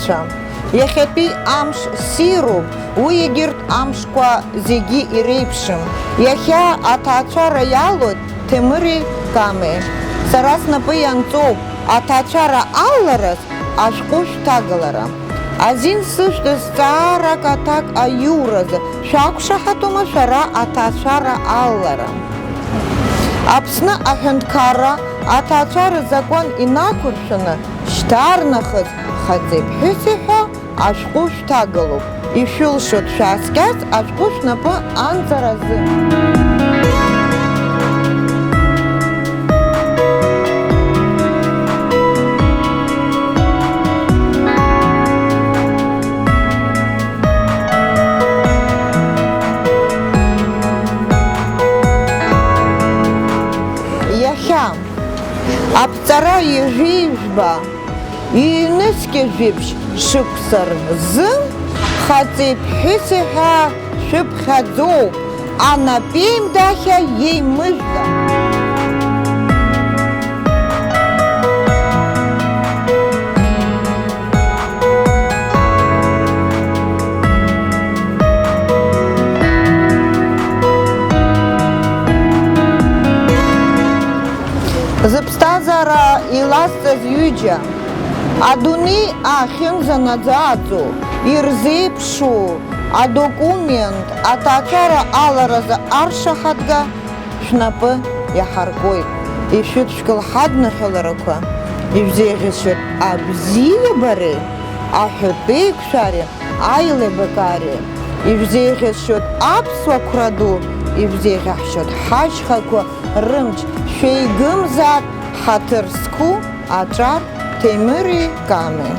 Аҳәынҭқарцәа, иахьатәи амш ссируп, уи егьырҭ амшқәа зегьы иреиԥшым. Иахьа аҭаацәара иалоит Ҭемыри Камеи. Сара снапы ианҵоуп аҭаацәара алалараз ашәҟәы шәҭагалара. Азин сышәҭыз зҵаарак аҭак аиуразы, шәақәшаҳаҭума шәара аҭаацәара алалара? Аԥсны аҳәынҭқарра аҭаацәара закәан инақәыршәаны шьҭарнахыс хаҵеи-ԥҳәыси ҳәа ашәҟәы шәҭагалоуп. Ишәылшоит шәааскьарц ашәҟәы шәнапы анҵаразы. Иахьа аԥҵара ижәижәба иҩныскьажәеиԥш шықәса рзы хаҵеи-ԥҳәыси ҳәа шәыԥхьаӡоуп, анапеимдахьа еимыжәда. Зыԥсҭазаара илазҵаз ҩыџьа, адунеи ахьынӡанаӡааӡо, ирзеиԥшу адокумент аҭаацәара аларазы аршаҳаҭга шәнапы иаҳаркуеит. Ишәыдшәкыл ҳадныҳәаларақәа, ишәзеиӷьасшьоит абзиабареи, аҳәатәеиқәшәареи, аилибакаареи, ишәзеиӷьасшьоит аԥсуа ду, ишәзеиӷьаҳшьоит ҳашьхақәа рымч. Шәеигымзаап ҳаҭыр зқәу аҿар Ҭемыри Камеи.